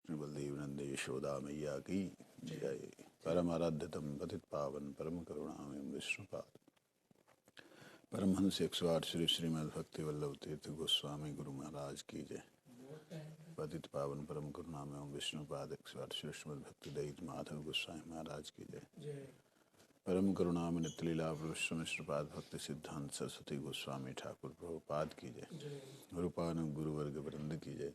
कृष्ण बलदेव नंदे यशोदा मैया की जय। परम आराध्यतम पतित पावन परम करुणामय विष्णुपाद परमहंस 108 श्री श्रीमद् भक्ति वल्लभ तीर्थ गोस्वामी गुरु महाराज की जय। पतित पावन परम करुणामय विष्णुपाद 108 श्री श्रीमद् भक्ति दयित माधव गोस्वामी महाराज की जय। परम करुणामय नित्य लीला विष्णुपाद भक्ति सिद्धांत सरस्वती गोस्वामी ठाकुर प्रभुपाद की जय। गुरुपान गुरुवर्ग वृंद की जय।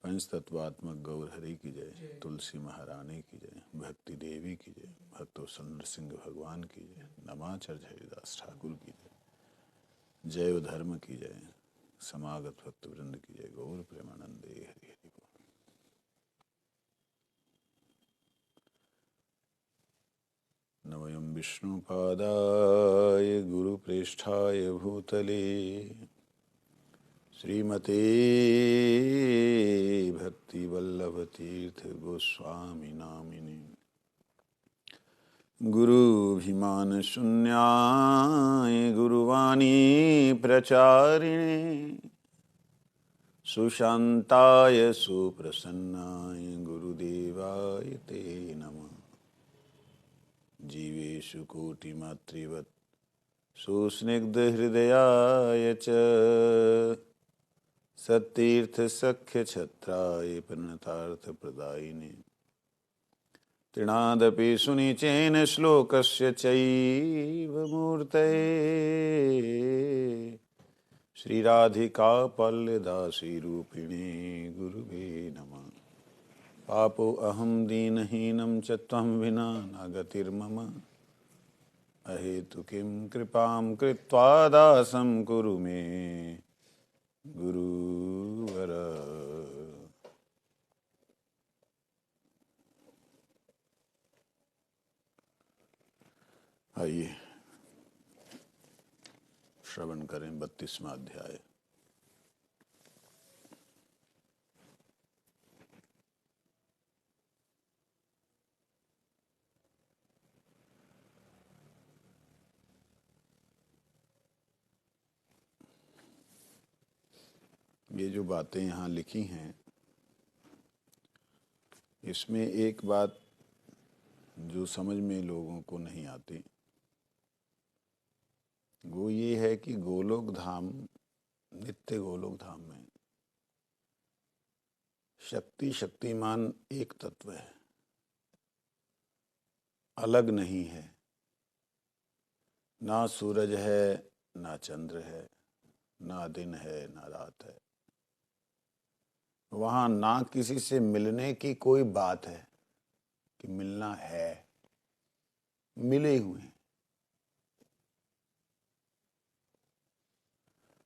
पंच तत्वात्मक गौर हरि की जय। तुलसी महारानी की जय। भक्ति देवी की जय। भक्तों नरसिंह भगवान की जय। नमाचार्य हरिदास ठाकुर की जय। जय धर्म की जय। समागत भक्त वृंद की जय। गौर प्रेमानंदे हरि हरि बोल। नमोऽयं विष्णुपादाय गुरुप्रेष्ठाय भूतले श्रीमते भक्ति वल्लभ तीर्थ गोस्वामी नामिने गुरुभिमान शून्याय गुरुवाणी प्रचारिणे सुशांताय सुप्रसन्नाय गुरुदेवाय ते नमः। जीवेषु कोटिमातृवत् सुस्निग्ध हृदयाय च सत्तीर्थ सख्य छत्राय प्रणतार्थ प्रदायिने तृणादपि सुनिचेन श्लोकस्य चैव मूर्तये श्रीराधिका पल्लदासी रूपिणे गुरुवे नमः। पापो अहं दीनहीनं च त्वं विना न गतिर्मम अहेतु किं कृपां कृत्वा दासं कुरु मे गुरुवर। आइए श्रवण करें 32वां अध्याय। ये जो बातें यहाँ लिखी हैं इसमें एक बात जो समझ में लोगों को नहीं आती वो ये है कि गोलोक धाम, नित्य गोलोक धाम में शक्तिमान एक तत्व है, अलग नहीं है। ना सूरज है, ना चंद्र है, ना दिन है, ना रात है। वहाँ ना किसी से मिलने की कोई बात है कि मिलना है, मिले हुए हैं।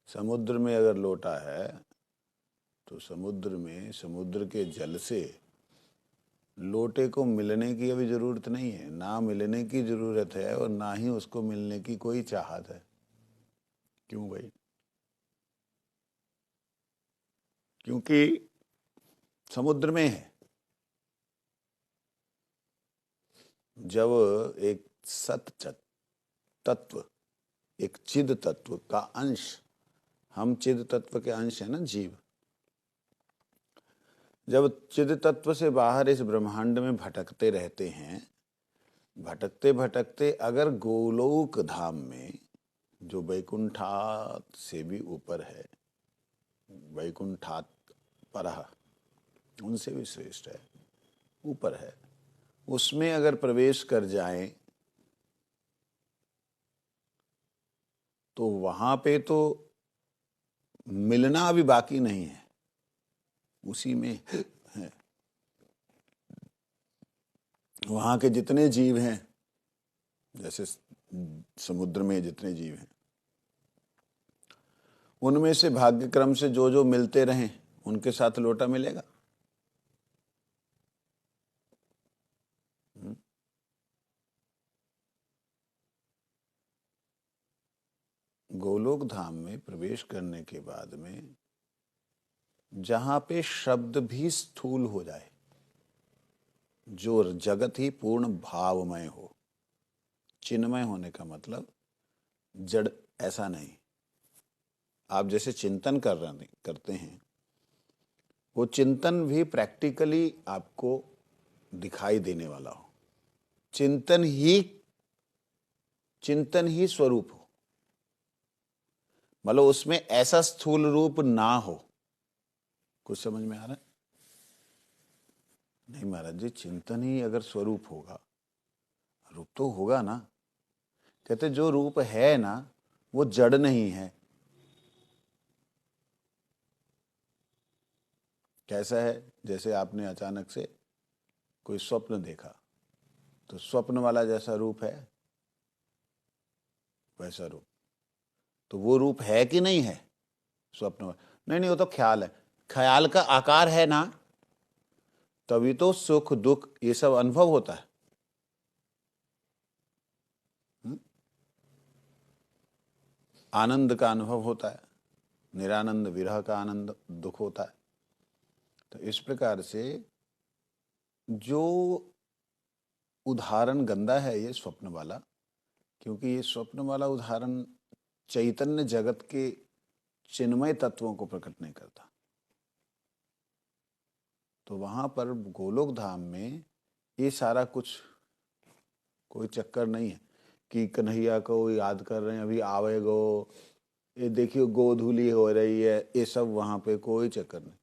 समुद्र में अगर लोटा है तो समुद्र में समुद्र के जल से लोटे को मिलने की अभी जरूरत नहीं है, ना मिलने की जरूरत है और ना ही उसको मिलने की कोई चाहत है। क्यों भाई? क्योंकि समुद्र में है। जब एक सत तत्व, एक चिद तत्व का अंश, हम चिद तत्व के अंश है ना जीव, जब चिद तत्व से बाहर इस ब्रह्मांड में भटकते रहते हैं, भटकते भटकते अगर गोलोक धाम में जो वैकुंठात से भी ऊपर है, वैकुंठात परह, उनसे भी श्रेष्ठ है, ऊपर है, उसमें अगर प्रवेश कर जाएं तो वहां पे तो मिलना अभी बाकी नहीं है, उसी में है। वहां के जितने जीव हैं, जैसे समुद्र में जितने जीव हैं, उनमें से भाग्यक्रम से जो जो मिलते रहें उनके साथ लोटा मिलेगा। गोलोक धाम में प्रवेश करने के बाद में जहां पे शब्द भी स्थूल हो जाए, जो जगत ही पूर्ण भावमय हो, चिन्मय होने का मतलब जड़ ऐसा नहीं। आप जैसे चिंतन करते हैं वो चिंतन भी प्रैक्टिकली आपको दिखाई देने वाला हो, चिंतन ही स्वरूप हो, मतलब उसमें ऐसा स्थूल रूप ना हो। कुछ समझ में आ रहा है? नहीं महाराज जी, चिंतन ही अगर स्वरूप होगा, रूप तो होगा ना। कहते जो रूप है ना वो जड़ नहीं है। कैसा है? जैसे आपने अचानक से कोई स्वप्न देखा, तो स्वप्न वाला जैसा रूप है वैसा रूप, तो वो रूप है कि नहीं है स्वप्न वाला? नहीं नहीं, वो तो ख्याल है, ख्याल का आकार है ना, तभी तो सुख दुख ये सब अनुभव होता है। हुँ? आनंद का अनुभव होता है, निरानंद विरह का आनंद दुख होता है। तो इस प्रकार से जो उदाहरण गंदा है ये स्वप्न वाला, क्योंकि ये स्वप्न वाला उदाहरण चैतन्य जगत के चिन्मय तत्वों को प्रकट नहीं करता। तो वहां पर गोलोक धाम में ये सारा कुछ कोई चक्कर नहीं है कि कन्हैया को याद कर रहे हैं, अभी आवेगो, ये देखियो गोधूली हो रही है, ये सब वहां पे कोई चक्कर नहीं।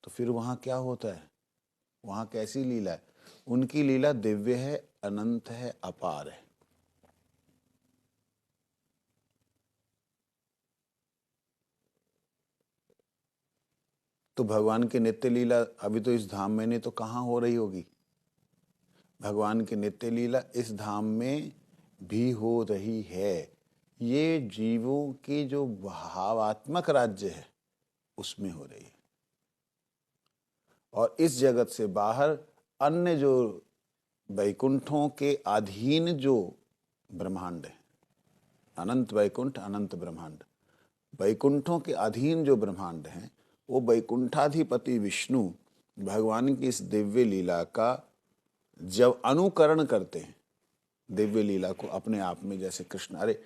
तो फिर वहां क्या होता है? वहां कैसी लीला है? उनकी लीला दिव्य है, अनंत है, अपार है। तो भगवान की नित्य लीला अभी तो इस धाम में नहीं तो कहाँ हो रही होगी? भगवान की नित्य लीला इस धाम में भी हो रही है। ये जीवों की जो भावात्मक राज्य है उसमें हो रही है, और इस जगत से बाहर अन्य जो वैकुंठों के अधीन जो ब्रह्मांड है, अनंत वैकुंठ अनंत ब्रह्मांड, वैकुंठों के अधीन जो ब्रह्मांड हैं, वो वैकुंठाधिपति विष्णु भगवान की इस दिव्य लीला का जब अनुकरण करते हैं, दिव्य लीला को अपने आप में, जैसे कृष्ण, अरे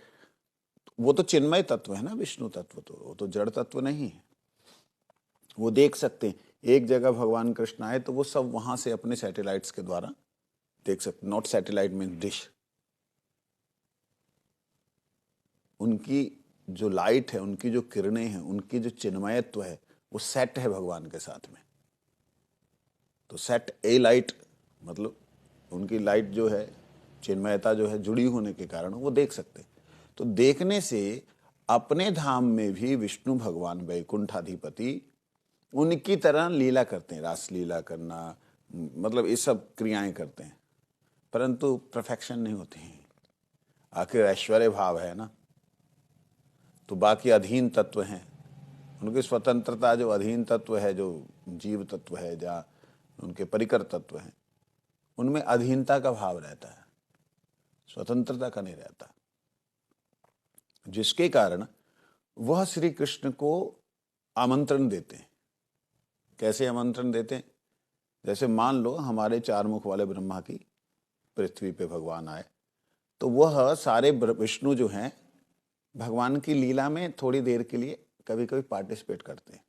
वो तो चिन्मय तत्व है ना, विष्णु तत्व, तो वो तो जड़ तत्व नहीं है। वो देख सकते हैं, एक जगह भगवान कृष्ण आए तो वो सब वहां से अपने सैटेलाइट्स के द्वारा देख सकते। Not satellite mean dish. उनकी जो लाइट है, उनकी जो किरणें हैं, उनकी जो चिन्मयत्व है, वो सेट है भगवान के साथ में। तो सेट ए लाइट, मतलब उनकी लाइट जो है, चिन्मयता जो है, जुड़ी होने के कारण वो देख सकते। तो देखने से अपने धाम में भी विष्णु भगवान वैकुंठाधिपति उनकी तरह लीला करते हैं, रास लीला करना, मतलब ये सब क्रियाएं करते हैं, परंतु परफेक्शन नहीं होती हैं। आखिर ऐश्वर्य भाव है ना, तो बाकी अधीन तत्व हैं, उनकी स्वतंत्रता, जो अधीन तत्व है, जो जीव तत्व है, जहाँ उनके परिकर तत्व हैं, उनमें अधीनता का भाव रहता है, स्वतंत्रता का नहीं रहता, जिसके कारण वह श्री कृष्ण को आमंत्रण देते हैं। कैसे आमंत्रण देते हैं? जैसे मान लो हमारे चार मुख वाले ब्रह्मा की पृथ्वी पे भगवान आए, तो वह सारे विष्णु जो हैं भगवान की लीला में थोड़ी देर के लिए कभी कभी पार्टिसिपेट करते हैं।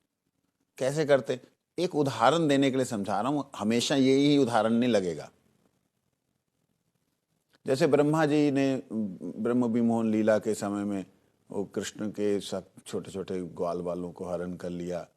कैसे करते? एक उदाहरण देने के लिए समझा रहा हूं, हमेशा यही उदाहरण नहीं लगेगा। जैसे ब्रह्मा जी ने ब्रह्म विमोहन लीला के समय में वो कृष्ण के सब छोटे छोटे ग्वाल बालों को हरण कर लिया।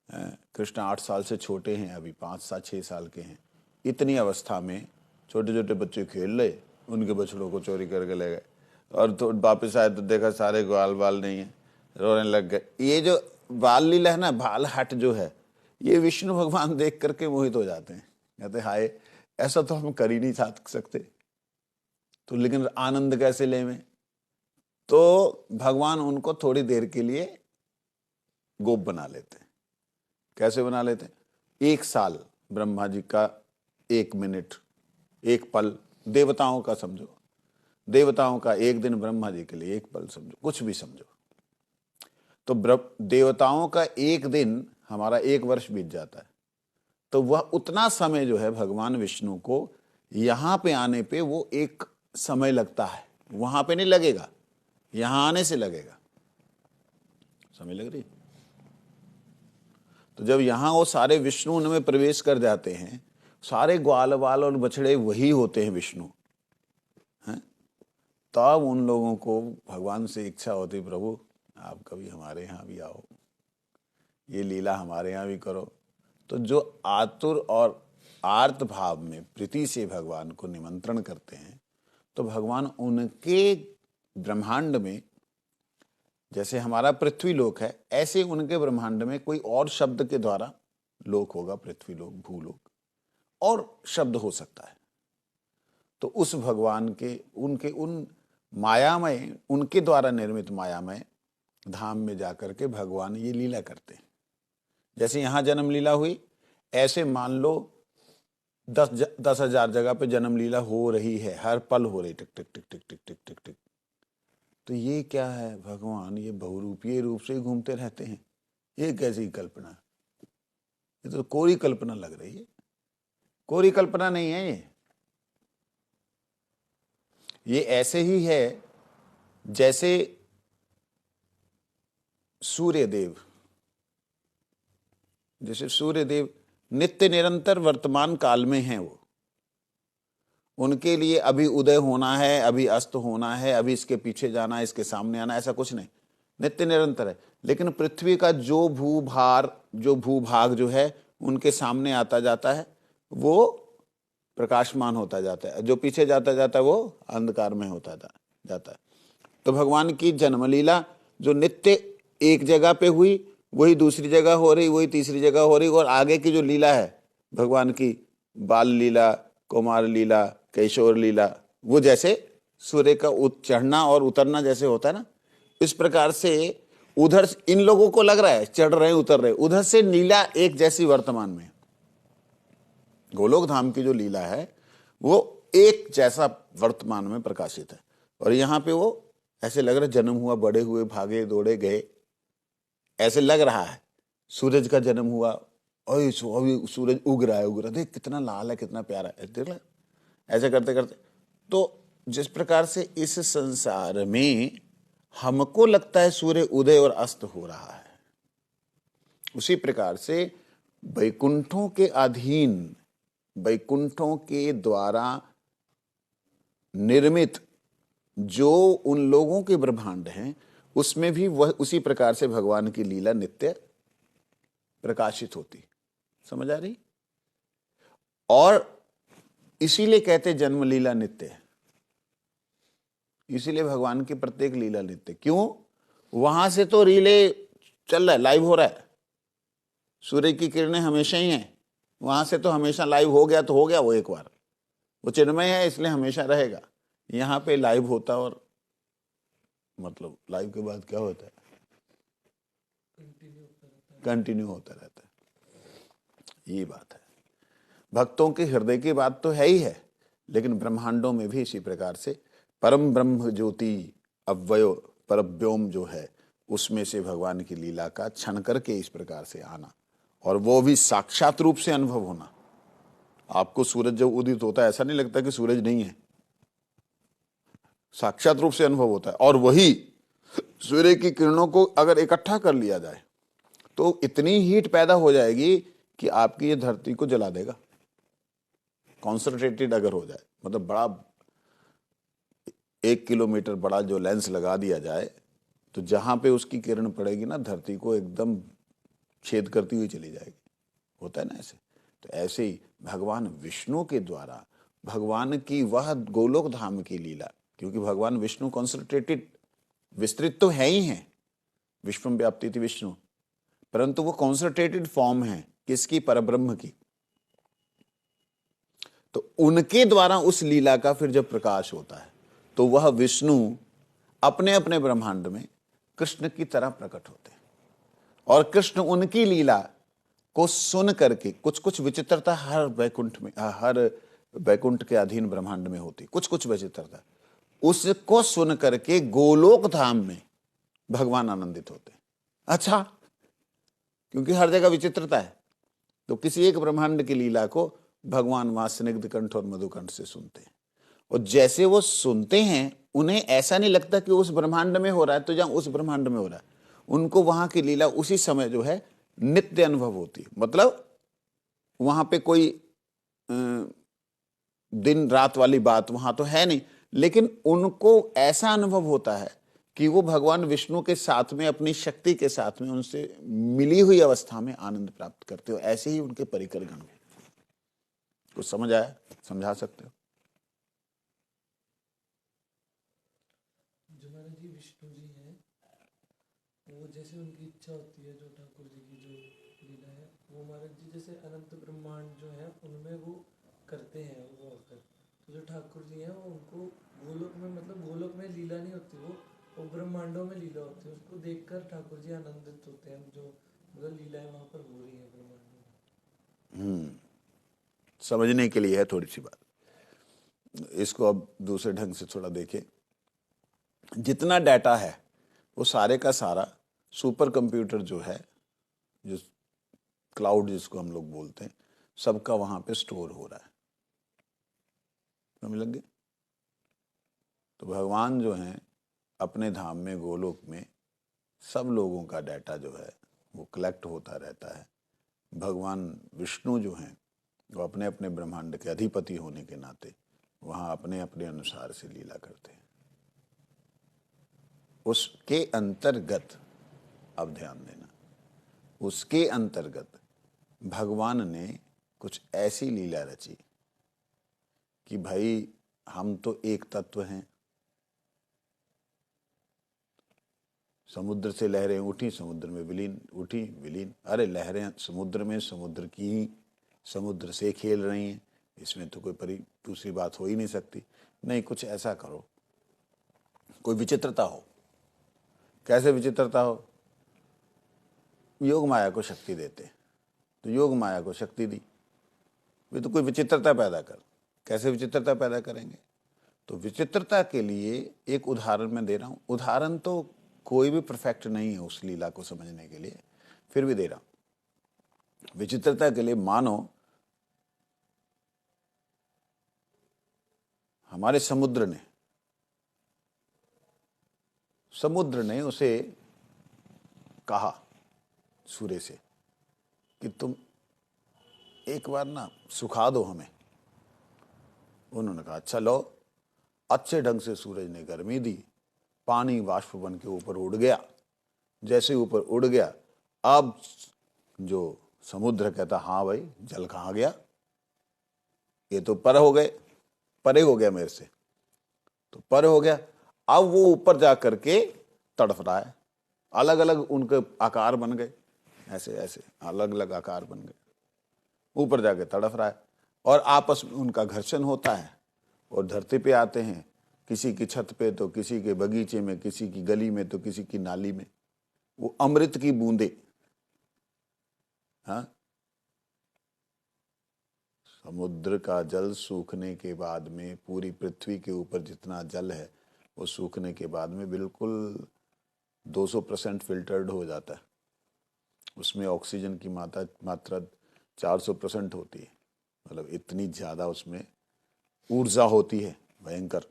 कृष्ण 8 साल से छोटे हैं, अभी 5-6 साल के हैं। इतनी अवस्था में छोटे छोटे बच्चे खेल रहे, उनके बछड़ों को चोरी करके ले गए, और तो वापस आए तो देखा सारे ग्वाल बाल नहीं है, रोने लग गए। ये जो बाल लीला है ना, बाल हट जो है, ये विष्णु भगवान देख करके मोहित हो जाते हैं, कहते हाय, ऐसा तो हम कर ही नहीं सकते, तो लेकिन आनंद कैसे ले में? तो भगवान उनको थोड़ी देर के लिए गोप बना लेते हैं। कैसे बना लेते हैं? 1 साल ब्रह्मा जी का 1 मिनट, 1 पल देवताओं का समझो, देवताओं का 1 दिन ब्रह्मा जी के लिए 1 पल समझो, कुछ भी समझो। तो देवताओं का 1 दिन हमारा 1 वर्ष बीत जाता है। तो वह उतना समय जो है भगवान विष्णु को यहां पे आने पे वो एक समय लगता है, वहां पे नहीं लगेगा, यहां आने से लगेगा। समय लग रही? तो जब यहाँ वो सारे विष्णु उनमें प्रवेश कर जाते हैं, सारे ग्वाल बाल और बछड़े वही होते हैं विष्णु, हैं, तब उन लोगों को भगवान से इच्छा होती, प्रभु आप कभी हमारे यहाँ भी आओ, ये लीला हमारे यहाँ भी करो। तो जो आतुर और आर्त भाव में प्रीति से भगवान को निमंत्रण करते हैं, तो भगवान उनके ब्रह्मांड में, जैसे हमारा पृथ्वी लोक है, ऐसे उनके ब्रह्मांड में कोई और शब्द के द्वारा लोक होगा, पृथ्वी लोक, भूलोक, और शब्द हो सकता है। तो उस भगवान के, उनके उन मायामय, उनके द्वारा निर्मित मायामय धाम में जाकर के भगवान ये लीला करते हैं। जैसे यहाँ जन्म लीला हुई, ऐसे मान लो 10,000 जगह पे जन्म लीला हो रही है, हर पल हो रही, टिक टिक टिक टिक टिक टिक टिक टिक। तो ये क्या है? भगवान ये बहुरूपीय रूप से घूमते रहते हैं। ये कैसी कल्पना? ये तो कोरी कल्पना लग रही है, कोरी कल्पना नहीं है ये ऐसे ही है जैसे सूर्यदेव, जैसे सूर्यदेव नित्य निरंतर वर्तमान काल में हैं। वो, उनके लिए अभी उदय होना है, अभी अस्त होना है, अभी इसके पीछे जाना है, इसके सामने आना, ऐसा कुछ नहीं, नित्य निरंतर है। लेकिन पृथ्वी का जो भूभाग जो है उनके सामने आता जाता है, वो प्रकाशमान होता जाता है, जो पीछे जाता जाता है वो अंधकार में होता जाता है। तो भगवान की जन्मलीला जो नित्य एक जगह पे हुई, वही दूसरी जगह हो रही, वही तीसरी जगह हो रही, और आगे की जो लीला है भगवान की, बाल लीला, कुमार लीला, कैशोर लीला, वो जैसे सूर्य का चढ़ना और उतरना जैसे होता है ना, इस प्रकार से उधर इन लोगों को लग रहा है चढ़ रहे उतर रहे, उधर से लीला एक जैसी वर्तमान में। गोलोक धाम की जो लीला है वो एक जैसा वर्तमान में प्रकाशित है। और यहाँ पे वो ऐसे लग रहा है जन्म हुआ, बड़े हुए, भागे दौड़े गए, ऐसे लग रहा है। सूरज का जन्म हुआ, अभी सूरज उग रहा है, देख कितना लाल है, कितना प्यारा है, देख ले, ऐसे करते करते। तो जिस प्रकार से इस संसार में हमको लगता है सूर्य उदय और अस्त हो रहा है, उसी प्रकार से वैकुंठों के अधीन, वैकुंठों के द्वारा निर्मित जो उन लोगों के ब्रह्मांड हैं, उसमें भी वह उसी प्रकार से भगवान की लीला नित्य प्रकाशित होती। समझ आ रही? और इसीलिए कहते जन्म लीला नित्य है, इसीलिए भगवान की प्रत्येक लीला नित्य। क्यों? वहां से तो रीले चल रहा है, लाइव हो रहा है, सूर्य की किरणें हमेशा ही हैं, वहां से तो हमेशा लाइव हो गया तो हो गया, वो एक बार, वो चिन्मय है इसलिए हमेशा रहेगा। यहाँ पे लाइव होता, और मतलब लाइव के बाद क्या होता है? कंटिन्यू होता रहता है। ये बात है, भक्तों के हृदय की बात तो है ही है, लेकिन ब्रह्मांडों में भी इसी प्रकार से परम ब्रह्म ज्योति अव्यय परव्योम जो है, उसमें से भगवान की लीला का क्षण करके इस प्रकार से आना, और वो भी साक्षात रूप से अनुभव होना। आपको सूरज जब उदित होता है ऐसा नहीं लगता कि सूरज नहीं है, साक्षात रूप से अनुभव होता है। और वही सूर्य की किरणों को अगर इकट्ठा कर लिया जाए तो इतनी हीट पैदा हो जाएगी कि आपकी ये धरती को जला देगा। कॉन्संट्रेटेड अगर हो जाए, मतलब बड़ा 1 किलोमीटर बड़ा जो लेंस लगा दिया जाए, तो जहां पे उसकी किरण पड़ेगी ना, धरती को एकदम छेद करती हुई चली जाएगी। होता है ना ऐसे। तो ऐसे ही भगवान विष्णु के द्वारा भगवान की वह गोलोक धाम की लीला, क्योंकि भगवान विष्णु कॉन्संट्रेटेड विस्तृत तो है ही है, विश्वम व्याप्ति थी विष्णु, परंतु वो कॉन्संट्रेटेड फॉर्म है किसकी? परब्रह्म की। तो उनके द्वारा उस लीला का फिर जब प्रकाश होता है, तो वह विष्णु अपने अपने ब्रह्मांड में कृष्ण की तरह प्रकट होते हैं, और कृष्ण उनकी लीला को सुन करके, कुछ कुछ विचित्रता हर वैकुंठ में, हर वैकुंठ के अधीन ब्रह्मांड में होती, कुछ कुछ विचित्रता, उसको सुन करके गोलोक धाम में भगवान आनंदित होते हैं। अच्छा, क्योंकि हर जगह विचित्रता है, तो किसी एक ब्रह्मांड की लीला को भगवान वहां स्निग्ध कंठ और मधुकंठ से सुनते हैं, और जैसे वो सुनते हैं उन्हें ऐसा नहीं लगता कि उस ब्रह्मांड में हो रहा है तो जहां उस ब्रह्मांड में हो रहा है, उनको वहां की लीला उसी समय जो है नित्य अनुभव होती है। मतलब वहां पे कोई दिन रात वाली बात वहां तो है नहीं, लेकिन उनको ऐसा अनुभव होता है कि वो भगवान विष्णु के साथ में, अपनी शक्ति के साथ में, उनसे मिली हुई अवस्था में आनंद प्राप्त करते हो। ऐसे ही उनके परिकर गण में। कुछ समझ आया? समझा सकते हो? जो महाराज जी विष्णु जी हैं, वो जैसे उनकी इच्छा होती है, जो ठाकुर जी की जो लीला है, वो महाराज जी जैसे अनंत ब्रह्मांड जो है उनमें वो करते हैं वो होकर। तो जो ठाकुर जी हैं वो उनको गोलोक में, मतलब गोलोक में लीला नहीं होती, वो ब्रह्मांडों में लीला होती है। उसको देखकर ठाकुर जी आनंदित होते हैं, जो मतलब लीलाएं वहाँ पर हो रही है ब्रह्मांड में। समझने के लिए है थोड़ी सी बात। इसको अब दूसरे ढंग से थोड़ा देखें। जितना डाटा है वो सारे का सारा सुपर कंप्यूटर जो है, जो क्लाउड जिसको हम लोग बोलते हैं, सबका वहां पे स्टोर हो रहा है। समझ लगे? तो भगवान जो हैं अपने धाम में, गोलोक में, सब लोगों का डाटा जो है वो कलेक्ट होता रहता है। भगवान विष्णु जो हैं वो अपने अपने ब्रह्मांड के अधिपति होने के नाते वहाँ अपने अपने अनुसार से लीला करते हैं। उसके अंतर्गत, अब ध्यान देना, उसके अंतर्गत भगवान ने कुछ ऐसी लीला रची कि भाई हम तो एक तत्व हैं। समुद्र से लहरें उठी, समुद्र में विलीन, उठी विलीन। अरे लहरें समुद्र में, समुद्र की ही समुद्र से खेल रही हैं, इसमें तो कोई दूसरी बात हो ही नहीं सकती। नहीं, कुछ ऐसा करो, कोई विचित्रता हो। कैसे विचित्रता हो? योग माया को शक्ति देते, तो योग माया को शक्ति दी, वे तो कोई विचित्रता पैदा कर। कैसे विचित्रता पैदा करेंगे? तो विचित्रता के लिए एक उदाहरण मैं दे रहा हूं। उदाहरण तो कोई भी परफेक्ट नहीं है उस लीला को समझने के लिए, फिर भी दे रहा हूं। विचित्रता के लिए मानो हमारे समुद्र ने उसे कहा, सूर्य से, कि तुम एक बार ना सुखा दो हमें। उन्होंने कहा अच्छा लो। अच्छे ढंग से सूरज ने गर्मी दी, पानी वाष्प बन के ऊपर उड़ गया। जैसे ऊपर उड़ गया, अब जो समुद्र कहता हाँ भाई जल कहाँ गया, ये तो पर हो गए, परे हो गया मेरे से, तो पर हो गया। अब वो ऊपर जा करके तड़फ रहा है। अलग अलग उनके आकार बन गए, ऐसे ऐसे अलग अलग आकार बन गए, ऊपर जाके तड़फ रहा है। और आपस में उनका घर्षण होता है और धरती पे आते हैं, किसी की छत पे तो किसी के बगीचे में, किसी की गली में तो किसी की नाली में। वो अमृत की बूंदे, हाँ, समुद्र का जल सूखने के बाद में पूरी पृथ्वी के ऊपर जितना जल है वो सूखने के बाद में बिल्कुल 200% फिल्टर्ड हो जाता है। उसमें ऑक्सीजन की मात्रा 400% होती है। मतलब इतनी ज़्यादा उसमें ऊर्जा होती है, भयंकर।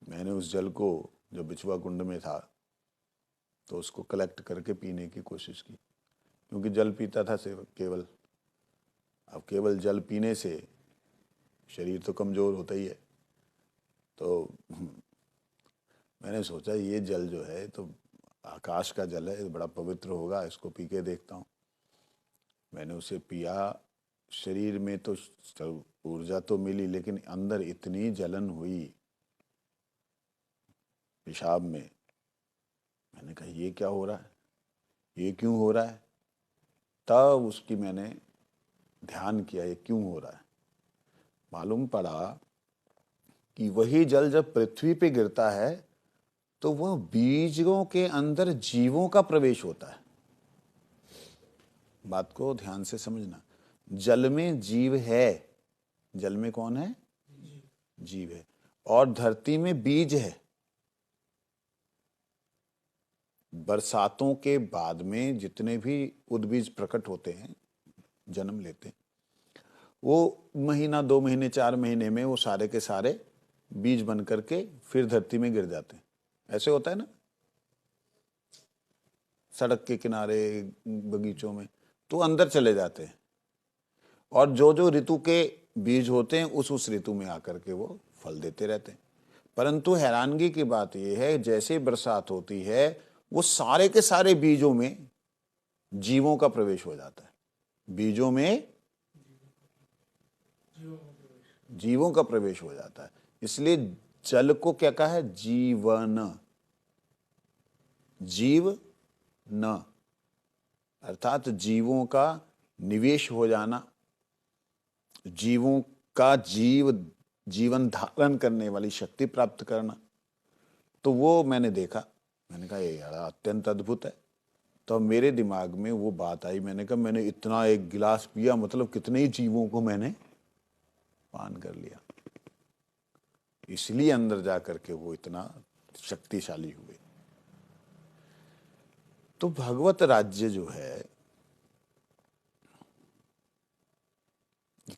मैंने उस जल को, जब बिछुआ कुंड में था, तो उसको कलेक्ट करके पीने की कोशिश की, क्योंकि जल पीता था सिर्फ केवल। अब केवल जल पीने से शरीर तो कमज़ोर होता ही है। तो मैंने सोचा ये जल जो है तो आकाश का जल है, बड़ा पवित्र होगा, इसको पी के देखता हूँ। मैंने उसे पिया, शरीर में तो ऊर्जा तो मिली, लेकिन अंदर इतनी जलन हुई पेशाब में। मैंने कहा ये क्या हो रहा है, ये क्यों हो रहा है? तब उसकी मैंने ध्यान किया ये क्यों हो रहा है। मालूम पड़ा कि वही जल जब पृथ्वी पे गिरता है तो वह बीजों के अंदर जीवों का प्रवेश होता है। बात को ध्यान से समझना। जल में जीव है। जल में कौन है? जीव है। और धरती में बीज है। बरसातों के बाद में जितने भी उद्बीज प्रकट होते हैं, जन्म लेते हैं, वो महीना, 2 महीने, 4 महीने में वो सारे के सारे बीज बन करके फिर धरती में गिर जाते हैं। ऐसे होता है ना। सड़क के किनारे, बगीचों में, तो अंदर चले जाते हैं और जो जो ऋतु के बीज होते हैं उस ऋतु में आकर के वो फल देते रहते हैं। परंतु हैरानगी की बात यह है, जैसे बरसात होती है वो सारे के सारे बीजों में जीवों का प्रवेश हो जाता है। बीजों में जीवों का प्रवेश हो जाता है। इसलिए जल को क्या कहा है? जीवन, जीव न, अर्थात जीवों का निवेश हो जाना, जीवों का जीवन धारण करने वाली शक्ति प्राप्त करना। तो वो मैंने देखा, मैंने कहा ये यार अत्यंत अद्भुत है। तो मेरे दिमाग में वो बात आई, मैंने कहा मैंने इतना एक गिलास पिया, मतलब कितने ही जीवों को मैंने पान कर लिया। इसलिए अंदर जा करके वो इतना शक्तिशाली हुए। तो भगवत राज्य जो है,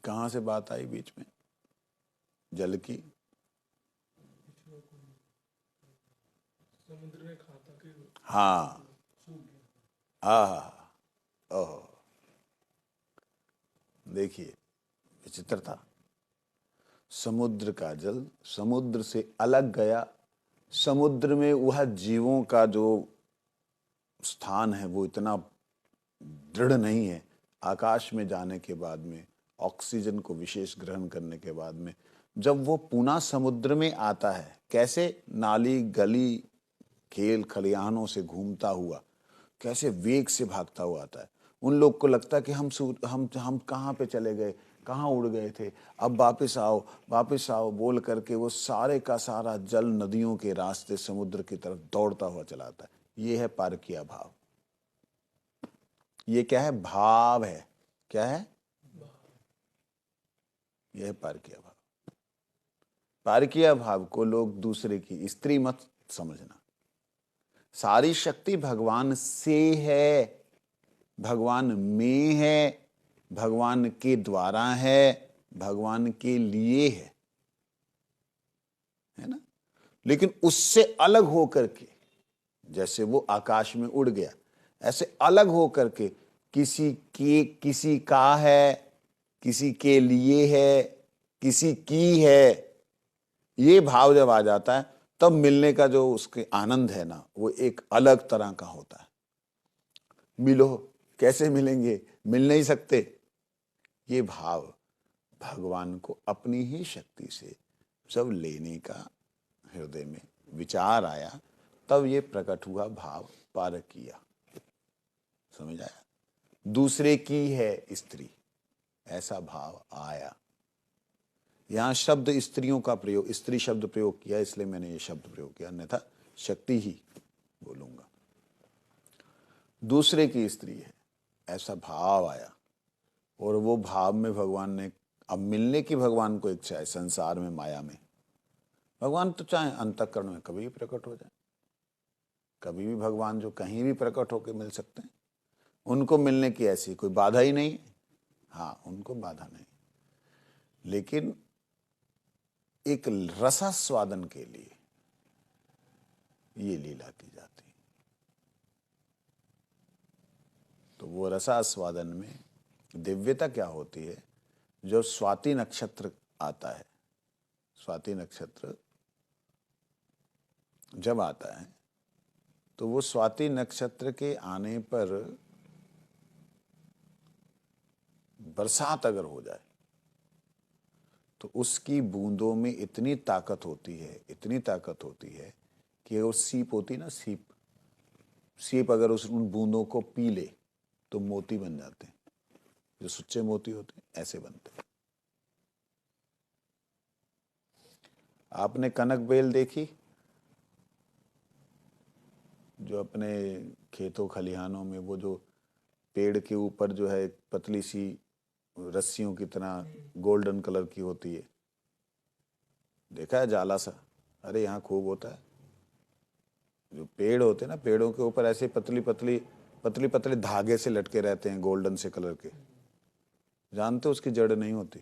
कहां से बात आई बीच में? जल की। समुद्र ने खाता कि हाँ, ओह, देखिए विचित्रता। समुद्र का जल समुद्र से अलग गया, समुद्र में वह जीवों का जो स्थान है वो इतना दृढ़ नहीं है। आकाश में जाने के बाद में, ऑक्सीजन को विशेष ग्रहण करने के बाद में, जब वो पुनः समुद्र में आता है, कैसे नाली गली खेल खलिहानों से घूमता हुआ, कैसे वेग से भागता हुआ आता है। उन लोग को लगता है कि हम कहाँ पे चले गए, कहाँ उड़ गए थे, अब वापस आओ बोल करके वो सारे का सारा जल नदियों के रास्ते समुद्र की तरफ दौड़ता हुआ चलाता है। ये है पारकिया भाव। ये क्या है? भाव है। क्या है? यह है पारकिया भाव। पारकिया भाव को लोग दूसरे की स्त्री मत समझना। सारी शक्ति भगवान से है, भगवान में है, भगवान के द्वारा है, भगवान के लिए है ना। लेकिन उससे अलग होकर के, जैसे वो आकाश में उड़ गया, ऐसे अलग होकर के किसी का है, किसी के लिए है, किसी की है, ये भाव जब आ जाता है तब मिलने का जो उसके आनंद है ना, वो एक अलग तरह का होता है। मिलो, कैसे मिलेंगे? मिल नहीं सकते। ये भाव भगवान को अपनी ही शक्ति से जब लेने का हृदय में विचार आया, तब ये प्रकट हुआ भाव पारकिया। समझ आया? दूसरे की है स्त्री, ऐसा भाव आया। यहां शब्द स्त्रियों का प्रयोग, स्त्री शब्द प्रयोग किया, इसलिए मैंने ये शब्द प्रयोग किया, अन्यथा शक्ति ही बोलूंगा। दूसरे की स्त्री है, ऐसा भाव आया। और वो भाव में भगवान ने, अब मिलने की भगवान को इच्छा है संसार में, माया में। भगवान तो चाहे अंतःकरण में कभी भी प्रकट हो जाए, कभी भी भगवान जो कहीं भी प्रकट होकर मिल सकते हैं, उनको मिलने की ऐसी कोई बाधा ही नहीं। हाँ, उनको बाधा नहीं, लेकिन एक रसास्वादन के लिए ये लीला की जाती है। तो वो रसास्वादन में दिव्यता क्या होती है? जो स्वाति नक्षत्र आता है, स्वाति नक्षत्र जब आता है, तो वो स्वाति नक्षत्र के आने पर बरसात अगर हो जाए तो उसकी बूंदों में इतनी ताकत होती है, इतनी ताकत होती है कि वो सीप होती ना, सीप अगर उन बूंदों को पी ले तो मोती बन जाते हैं, जो सच्चे मोती होते हैं ऐसे बनते हैं। आपने कनक बेल देखी? जो अपने खेतों खलिहानों में वो जो पेड़ के ऊपर जो है पतली सी रस्सियों की तरह गोल्डन कलर की होती है, देखा है जाला सा? अरे यहाँ खूब होता है। जो पेड़ होते हैं ना, पेड़ों के ऊपर ऐसे पतली पतली धागे से लटके रहते हैं गोल्डन से कलर के। जानते हो उसकी जड़ नहीं होती?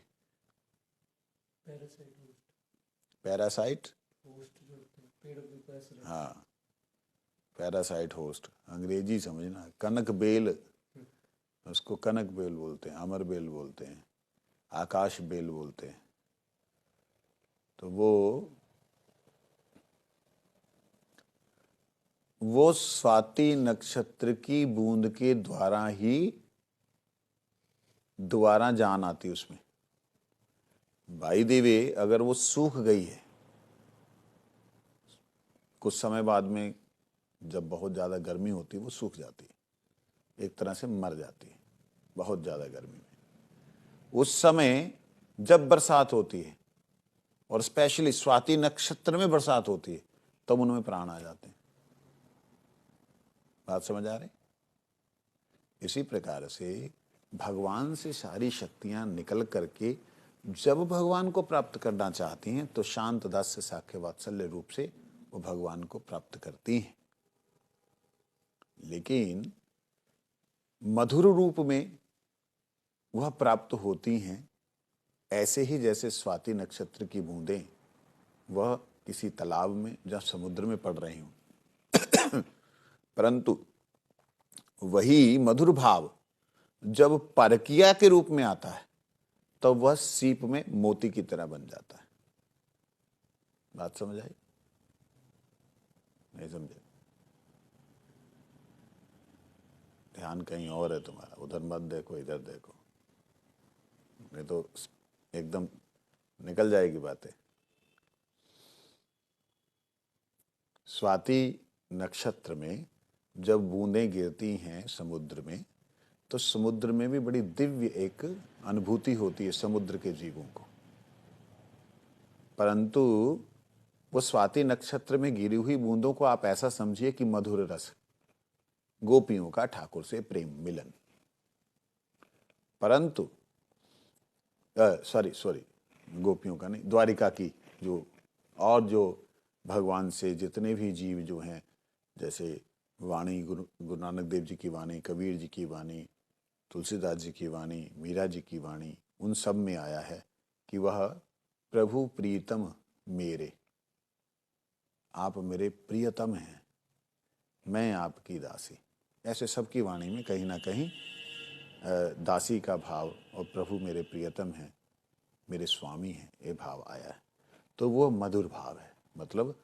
Parasite, parasite. होस्ट जो होते हैं पेड़ के ऊपर ऐसे रहते हैं। हाँ, पैरासाइट होस्ट, अंग्रेजी समझना। कनक बेल, उसको कनक बेल बोलते हैं, अमर बेल बोलते हैं, आकाश बेल बोलते हैं। तो वो स्वाति नक्षत्र की बूंद के द्वारा ही दोबारा जान आती उसमें। भाई देवी अगर वो सूख गई है कुछ समय बाद में, जब बहुत ज़्यादा गर्मी होती है वो सूख जाती है, एक तरह से मर जाती है बहुत ज़्यादा गर्मी में। उस समय जब बरसात होती है और स्पेशली स्वाति नक्षत्र में बरसात होती है तब उनमें प्राण आ जाते हैं। बात समझ आ रही? इसी प्रकार से भगवान से सारी शक्तियां निकल करके जब भगवान को प्राप्त करना चाहती हैं तो शांत दास्य साख्य वात्सल्य रूप से वो भगवान को प्राप्त करती हैं। लेकिन मधुर रूप में वह प्राप्त होती हैं ऐसे ही जैसे स्वाति नक्षत्र की बूंदें वह किसी तालाब में या समुद्र में पड़ रही हों। परंतु वही मधुर भाव जब परकिया के रूप में आता है तब वह सीप में मोती की तरह बन जाता है। बात समझ आई? नहीं समझे? ध्यान कहीं और है तुम्हारा, उधर मत देखो, इधर देखो, नहीं तो एकदम निकल जाएगी बातें। स्वाति नक्षत्र में जब बूंदें गिरती हैं समुद्र में तो समुद्र में भी बड़ी दिव्य एक अनुभूति होती है समुद्र के जीवों को। परंतु वो स्वाति नक्षत्र में गिरी हुई बूंदों को आप ऐसा समझिए कि मधुर रस, गोपियों का ठाकुर से प्रेम मिलन। परंतु सॉरी गोपियों का नहीं, द्वारिका की जो और जो भगवान से जितने भी जीव जो हैं, जैसे वाणी गुरु नानक देव जी की वाणी, कबीर जी की वाणी, तुलसीदास जी की वाणी, मीरा जी की वाणी, उन सब में आया है कि वह प्रभु प्रीतम मेरे, आप मेरे प्रियतम हैं, मैं आपकी दासी। ऐसे सबकी वाणी में कहीं ना कहीं दासी का भाव और प्रभु मेरे प्रियतम हैं, मेरे स्वामी हैं, ये भाव आया है। तो वो मधुर भाव है, मतलब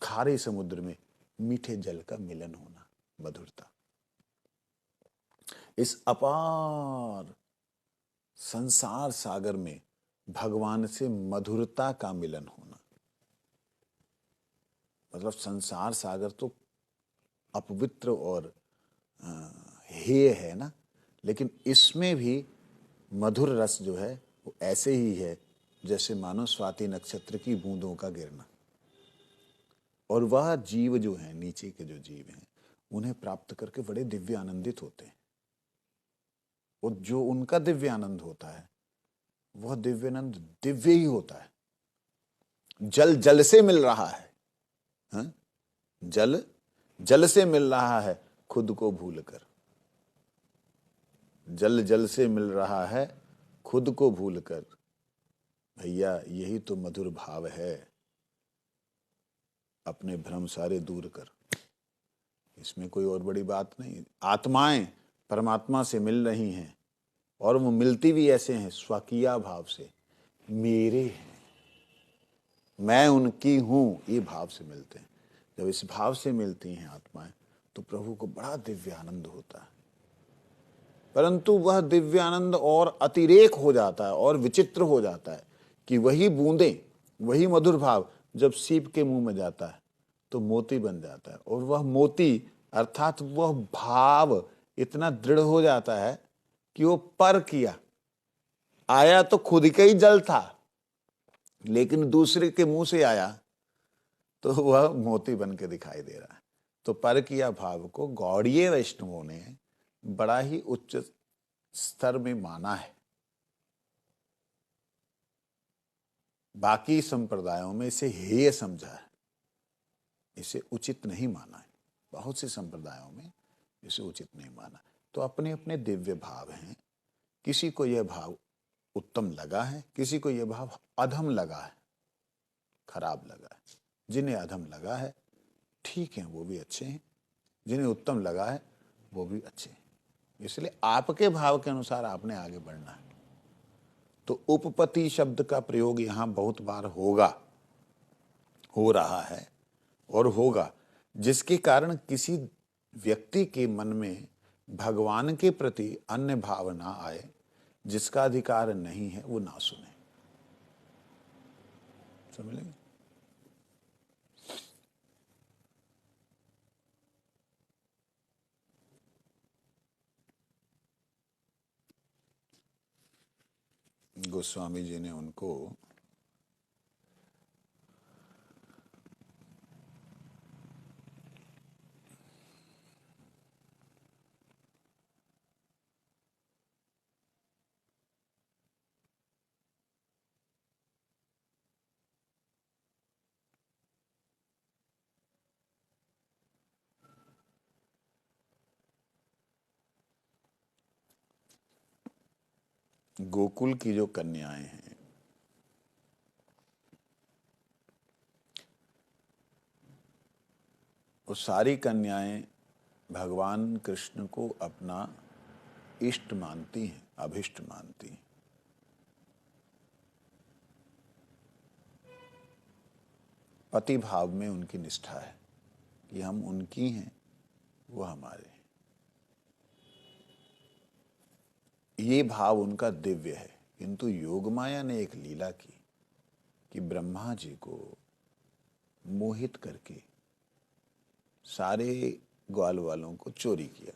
खारे समुद्र में मीठे जल का मिलन होना, मधुरता। इस अपार संसार सागर में भगवान से मधुरता का मिलन होना, मतलब संसार सागर तो अपवित्र और हेय है ना, लेकिन इसमें भी मधुर रस जो है वो ऐसे ही है जैसे मानो स्वाति नक्षत्र की बूंदों का गिरना। और वह जीव जो हैं, नीचे के जो जीव हैं, उन्हें प्राप्त करके बड़े दिव्य आनंदित होते हैं। और जो उनका दिव्य आनंद होता है वह दिव्य आनंद दिव्य ही होता है। जल जल से मिल रहा है, हा? जल जल से मिल रहा है खुद को भूलकर, जल जल से मिल रहा है खुद को भूलकर। भैया यही तो मधुर भाव है, अपने भ्रम सारे दूर कर। इसमें कोई और बड़ी बात नहीं। आत्माएं परमात्मा से मिल रही हैं और वो मिलती भी ऐसे हैं, स्वकीय भाव से, मेरे हैं, मैं उनकी हूं, ये भाव से मिलते हैं। जब इस भाव से मिलती हैं आत्माएं तो प्रभु को बड़ा दिव्य आनंद होता है। परंतु वह दिव्य आनंद और अतिरेक हो जाता है और विचित्र हो जाता है कि वही बूंदें, वही मधुर भाव जब सीप के मुंह में जाता है तो मोती बन जाता है। और वह मोती अर्थात वह भाव इतना दृढ़ हो जाता है कि वो पर किया, आया तो खुद का ही जल था लेकिन दूसरे के मुंह से आया तो वह मोती बन के दिखाई दे रहा है। तो पर किया भाव को गौड़ीय वैष्णवों ने बड़ा ही उच्च स्तर में माना है। बाकी संप्रदायों में इसे हेय समझा है, इसे उचित नहीं माना है। बहुत से संप्रदायों में इसे उचित नहीं माना। तो अपने अपने दिव्य भाव हैं। किसी को यह भाव उत्तम लगा है, किसी को यह भाव अधम लगा है, खराब लगा है। जिन्हें अधम लगा है ठीक है, वो भी अच्छे हैं, जिन्हें उत्तम लगा है वो भी अच्छे। इसलिए आपके भाव के अनुसार आपने आगे बढ़ना है। तो उपपति शब्द का प्रयोग यहां बहुत बार होगा, हो रहा है और होगा, जिसके कारण किसी व्यक्ति के मन में भगवान के प्रति अन्य भाव ना आए, जिसका अधिकार नहीं है वो ना सुने। समझ लेंगे? गोस्वामी जी ने उनको गोकुल की जो कन्याएं हैं, वो सारी कन्याएं भगवान कृष्ण को अपना इष्ट मानती हैं, अभिष्ट मानती हैं। पति भाव में उनकी निष्ठा है कि हम उनकी हैं, वो हमारे हैं। ये भाव उनका दिव्य है। किंतु योगमाया ने एक लीला की कि ब्रह्मा जी को मोहित करके सारे ग्वाल वालों को चोरी किया,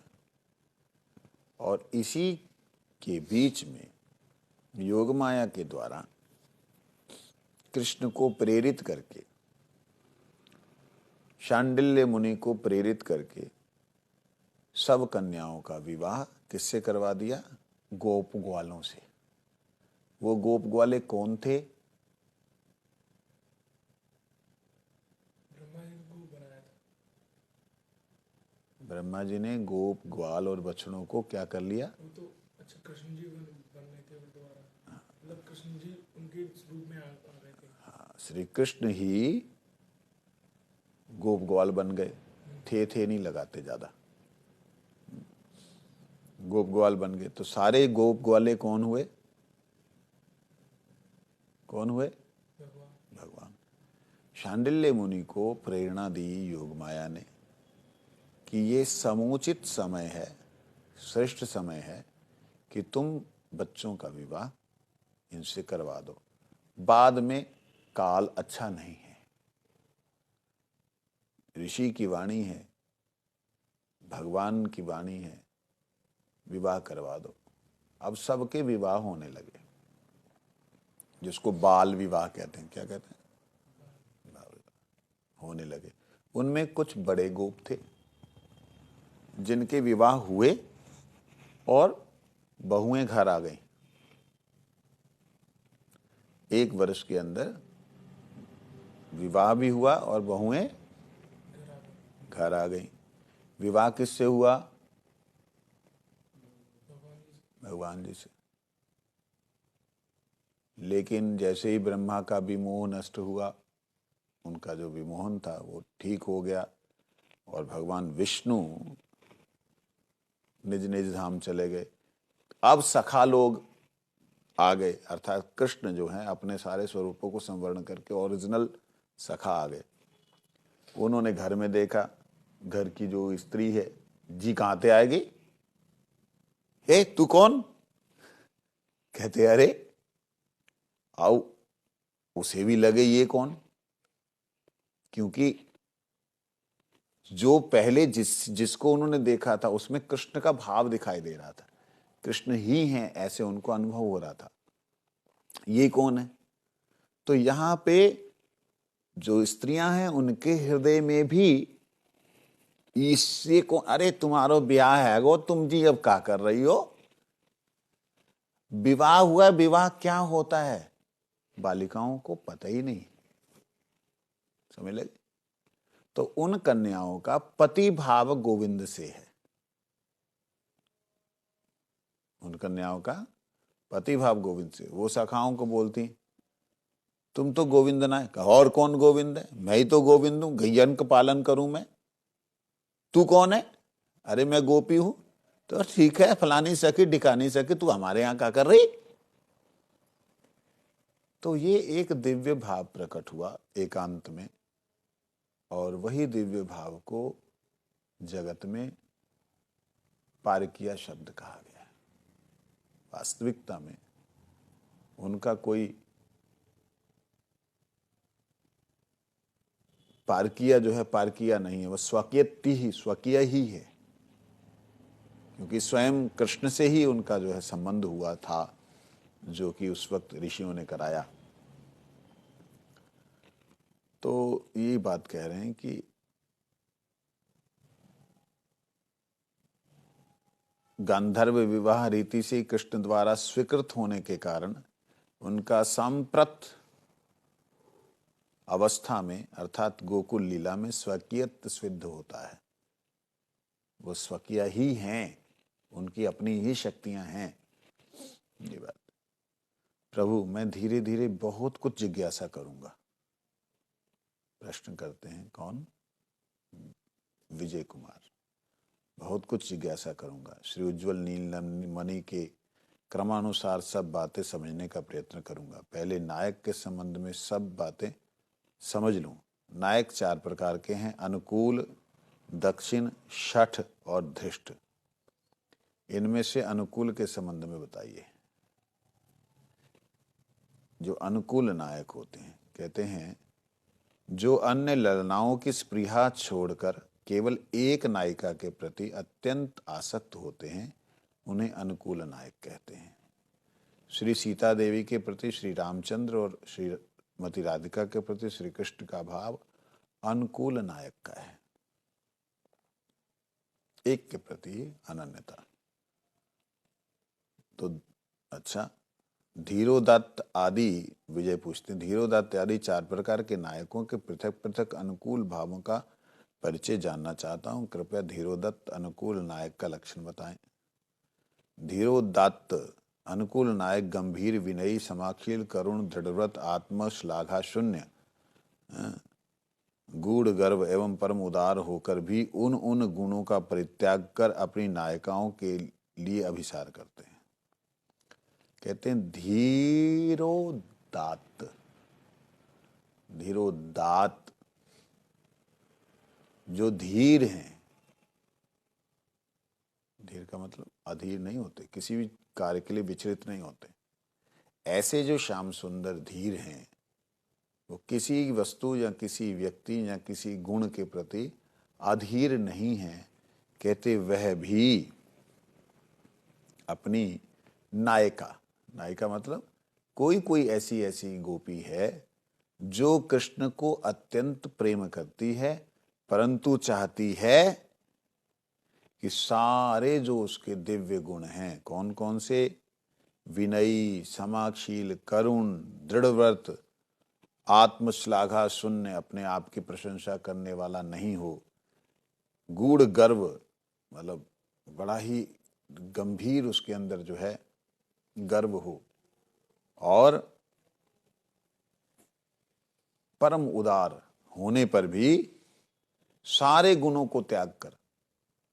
और इसी के बीच में योगमाया के द्वारा कृष्ण को प्रेरित करके, शांडिल्य मुनि को प्रेरित करके सब कन्याओं का विवाह किससे करवा दिया? गोप ग्वालों से। वो गोप ग्वाले कौन थे? ब्रह्मा जी ने गोप ग्वाल और बछड़ों को क्या कर लिया? तो अच्छा, कृष्ण जी बनने के द्वारा, मतलब कृष्ण जी उनके रूप में आ गए थे। हाँ, श्री कृष्ण ही गोप ग्वाल बन गए। थे नहीं लगाते ज्यादा, गोप ग्वाल बन गए। तो सारे गोप ग्वाले कौन हुए? कौन हुए? भगवान। शांडिल्य मुनि को प्रेरणा दी योगमाया ने कि ये समुचित समय है, श्रेष्ठ समय है कि तुम बच्चों का विवाह इनसे करवा दो, बाद में काल अच्छा नहीं है। ऋषि की वाणी है, भगवान की वाणी है, विवाह करवा दो। अब सबके विवाह होने लगे, जिसको बाल विवाह कहते हैं। क्या कहते हैं? बाल विवाह होने लगे। उनमें कुछ बड़े गोप थे जिनके विवाह हुए और बहुएं घर आ गईं। 1 वर्ष के अंदर विवाह भी हुआ और बहुएं घर आ गईं। विवाह किससे हुआ? भगवान जी से। लेकिन जैसे ही ब्रह्मा का विमोह नष्ट हुआ, उनका जो विमोहन था वो ठीक हो गया, और भगवान विष्णु निज निज धाम चले गए। अब सखा लोग आ गए, अर्थात कृष्ण जो हैं अपने सारे स्वरूपों को संवर्ण करके ओरिजिनल सखा आ गए। उन्होंने घर में देखा, घर की जो स्त्री है, जी कहाँ से आएगी? हे तू कौन? कहते अरे आओ। उसे भी लगे ये कौन, क्योंकि जो पहले जिसको उन्होंने देखा था उसमें कृष्ण का भाव दिखाई दे रहा था, कृष्ण ही हैं ऐसे उनको अनुभव हो रहा था। ये कौन है? तो यहां पे जो स्त्रियां हैं उनके हृदय में भी इससे को, अरे तुम्हारो ब्याह है गो, तुम जी अब क्या कर रही हो? विवाह हुआ, विवाह क्या होता है बालिकाओं को पता ही नहीं। समझ लगे? तो उन कन्याओं का पति भाव गोविंद से है। उन कन्याओं का पति भाव गोविंद से। वो सखाओं को बोलती तुम तो गोविंद ना है। और कौन गोविंद है? मैं ही तो गोविंद हूं, गैयन का पालन करूं मैं। तू कौन है? अरे मैं गोपी हूं। तो ठीक है, फलानी सखी ढिकानी सखी, तू हमारे यहां क्या कर रही? तो ये एक दिव्य भाव प्रकट हुआ एकांत में, और वही दिव्य भाव को जगत में पारकिया शब्द कहा गया है। वास्तविकता में उनका कोई पारकिया जो है पारकिया नहीं है, वह स्वकीय ही है, क्योंकि स्वयं कृष्ण से ही उनका जो है संबंध हुआ था, जो कि उस वक्त ऋषियों ने कराया। तो ये बात कह रहे हैं कि गांधर्व विवाह रीति से कृष्ण द्वारा स्वीकृत होने के कारण उनका सांप्रत अवस्था में अर्थात गोकुल लीला में स्वकीयत्व सिद्ध होता है। वो स्वकीय ही हैं, उनकी अपनी ही शक्तियां हैं। ये बात, प्रभु मैं धीरे धीरे बहुत कुछ जिज्ञासा करूंगा। प्रश्न करते हैं कौन? विजय कुमार। बहुत कुछ जिज्ञासा करूंगा, श्री उज्ज्वल नीलमणि के क्रमानुसार सब बातें समझने का प्रयत्न करूंगा। पहले नायक के संबंध में सब बातें समझ लूं। नायक 4 प्रकार के हैं, अनुकूल, दक्षिण, शठ और धृष्ट। इनमें से अनुकूल के संबंध में बताइए। जो अनुकूल नायक होते हैं, कहते हैं जो अन्य ललनाओं की स्पृहा छोड़कर केवल एक नायिका के प्रति अत्यंत आसक्त होते हैं, उन्हें अनुकूल नायक कहते हैं। श्री सीता देवी के प्रति श्री रामचंद्र और श्रीमती राधिका के प्रति श्री कृष्ण का भाव अनुकूल नायक का है, एक के प्रति अनन्यता। तो अच्छा, धीरोदत्त आदि, विजय पूछते हैं, धीरोदत्त आदि 4 प्रकार के नायकों के पृथक पृथक अनुकूल भावों का परिचय जानना चाहता हूं। कृपया धीरोदत्त अनुकूल नायक का लक्षण बताएं। धीरोदत्त अनुकूल नायक गंभीर, विनयी, समाशील, करुण, दृढ़व्रत, आत्म श्लाघा शून्य, गूढ़ गर्व एवं परम उदार होकर भी उन गुणों का परित्याग कर अपनी नायिकाओं के लिए अभिसार करते हैं। कहते हैं धीरोदात्त। धीरोदात्त जो धीर हैं, धीर का मतलब अधीर नहीं होते, किसी भी कार्य के लिए विचलित नहीं होते। ऐसे जो श्याम सुंदर धीर हैं, वो किसी वस्तु या किसी व्यक्ति या किसी गुण के प्रति अधीर नहीं हैं। कहते वह भी अपनी नायिका, नायिका मतलब कोई ऐसी ऐसी गोपी है जो कृष्ण को अत्यंत प्रेम करती है, परंतु चाहती है कि सारे जो उसके दिव्य गुण हैं, कौन कौन से? विनयी, समाशील, करुण, दृढ़व्रत, आत्मश्लाघा शून्य, अपने आप की प्रशंसा करने वाला नहीं हो, गूढ़ गर्व मतलब बड़ा ही गंभीर उसके अंदर जो है गर्व हो, और परम उदार होने पर भी सारे गुणों को त्याग कर,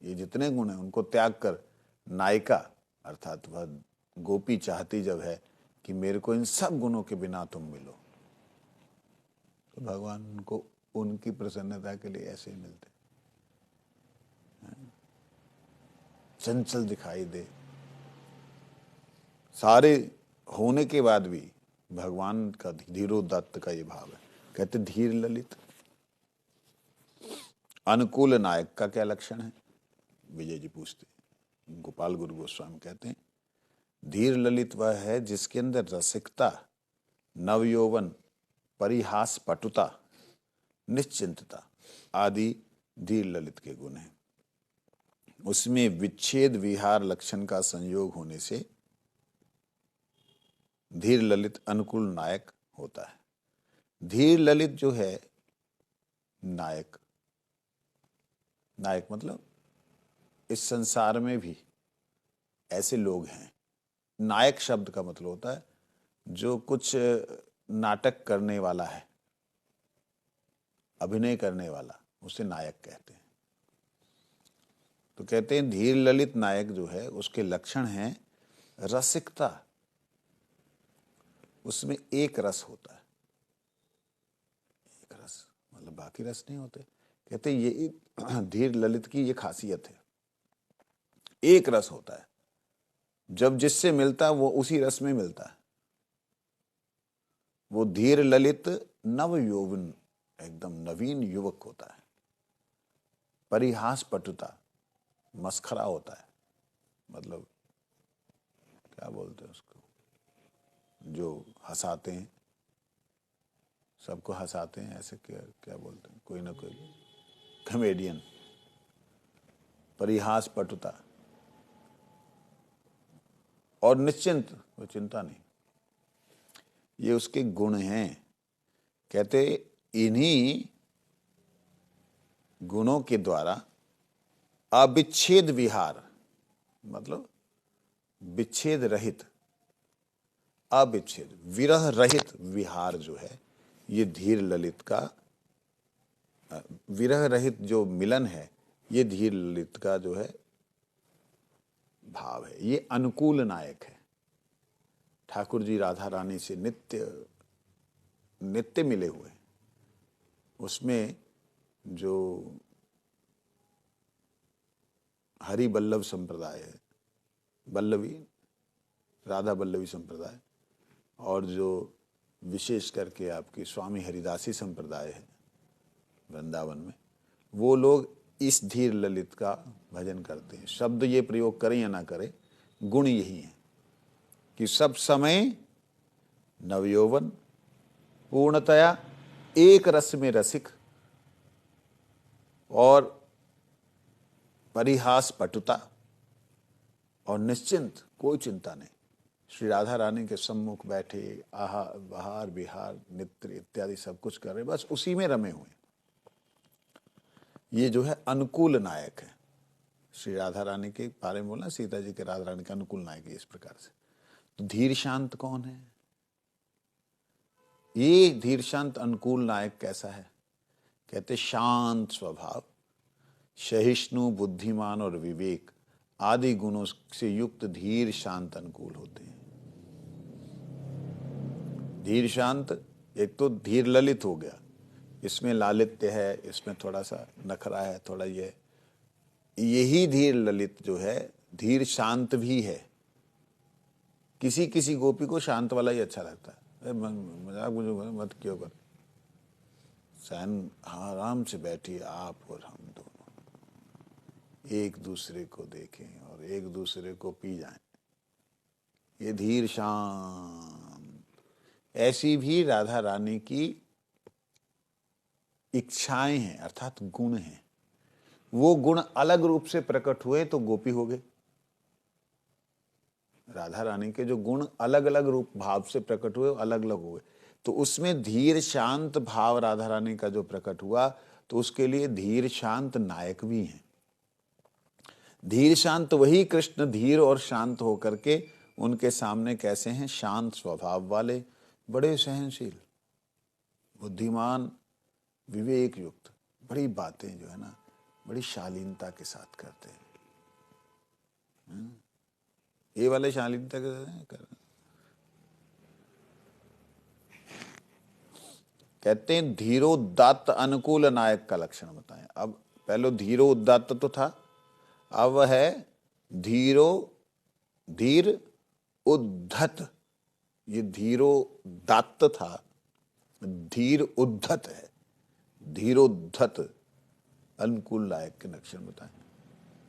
ये जितने गुण हैं उनको त्याग कर नायिका अर्थात वह गोपी चाहती जब है कि मेरे को इन सब गुणों के बिना तुम मिलो, तो भगवान उनको उनकी प्रसन्नता के लिए ऐसे ही मिलते। चंचल दिखाई दे, सारे होने के बाद भी भगवान का धीरोदत्त का ये भाव है। कहते धीर ललित। अनुकूल नायक का क्या लक्षण है? विजय जी पूछते हैं। गोपाल गुरु गोस्वामी कहते हैं धीर ललित वह है जिसके अंदर रसिकता, नवयौवन, परिहास, पटुता, निश्चिंतता आदि धीर ललित के गुण हैं। उसमें विच्छेद विहार लक्षण का संयोग होने से धीर ललित अनुकूल नायक होता है। धीर ललित जो है नायक, नायक मतलब इस संसार में भी ऐसे लोग हैं। नायक शब्द का मतलब होता है जो कुछ नाटक करने वाला है, अभिनय करने वाला, उसे नायक कहते हैं। तो कहते हैं धीर ललित नायक जो है उसके लक्षण हैं रसिकता, उसमें एक रस होता है, एक रस, मतलब बाकी रस नहीं होते। कहते हैं ये धीर ललित की ये खासियत है, एक रस होता है, जब जिससे मिलता है वो उसी रस में मिलता है। वो धीर ललित नव यौवन, एकदम नवीन युवक होता है। परिहास पटुता, मस्खरा होता है, मतलब क्या बोलते हैं उसको, जो हंसाते हैं, सबको हंसाते हैं, ऐसे क्या क्या बोलते हैं, कोई ना कोई कॉमेडियन। परिहास पटुता और निश्चिंत, वो चिंता नहीं, ये उसके गुण हैं। कहते इन्हीं गुणों के द्वारा अविच्छेद विहार, मतलब विच्छेद रहित, अविच्छेद विरह रहित विहार जो है, ये धीर ललित का, विरह रहित जो मिलन है, ये धीर ललित का जो है भाव है। ये अनुकूल नायक है। ठाकुर जी राधा रानी से नित्य नित्य मिले हुए, उसमें जो हरि बल्लभ संप्रदाय है, बल्लवी राधा बल्लवी संप्रदाय, और जो विशेष करके आपकी स्वामी हरिदासी संप्रदाय है वृंदावन में, वो लोग इस धीर ललित का भजन करते हैं। शब्द ये प्रयोग करें या ना करें, गुण यही है कि सब समय नवयौवन, पूर्णतया एक रस में रसिक, और परिहास पटुता, और निश्चिंत, कोई चिंता नहीं। श्री राधा रानी के सम्मुख बैठे आहार विहार नित्य इत्यादि सब कुछ कर रहे, बस उसी में रमे हुए। ये जो है अनुकूल नायक है। श्री राधा रानी के बारे में बोला, सीता जी के राधा रानी का अनुकूल नायक है इस प्रकार से। तो धीर शांत कौन है? ये धीर शांत अनुकूल नायक कैसा है? कहते शांत स्वभाव, सहिष्णु, बुद्धिमान और विवेक आदि गुणों से युक्त धीर शांत अनुकूल होते हैं। धीर शांत, एक तो धीर ललित हो गया, इसमें लालित्य है, इसमें थोड़ा सा नखरा है, थोड़ा ये, यही धीर ललित जो है धीर शांत भी है। किसी किसी गोपी को शांत वाला ही अच्छा लगता है। मजाक मुझे मत क्यों कर, सहन आराम से बैठिए आप और हम दोनों, एक दूसरे को देखें और एक दूसरे को पी जाएं, ये धीर शांत। ऐसी भी राधा रानी की इच्छाएं हैं, अर्थात गुण हैं। वो गुण अलग रूप से प्रकट हुए तो गोपी हो गए। राधा रानी के जो गुण अलग अलग रूप भाव से प्रकट हुए, अलग अलग हुए, तो उसमें धीर शांत भाव राधा रानी का जो प्रकट हुआ, तो उसके लिए धीर शांत नायक भी हैं। धीर शांत वही कृष्ण धीर और शांत होकर के उनके सामने कैसे हैं? शांत स्वभाव वाले, बड़े सहनशील, बुद्धिमान, विवेक युक्त, बड़ी बातें जो है ना बड़ी शालीनता के साथ करते हैं। ये वाले शालीनता के कर, कहते हैं धीरोदात्त अनुकूल नायक का लक्षण बताएं। अब पहले धीरोदात्त तो था, अब है धीर उद्धत। ये धीरोदात्त था, धीर उद्धत है। धीरोद्धत अनुकूल नायक के लक्षण बताएं।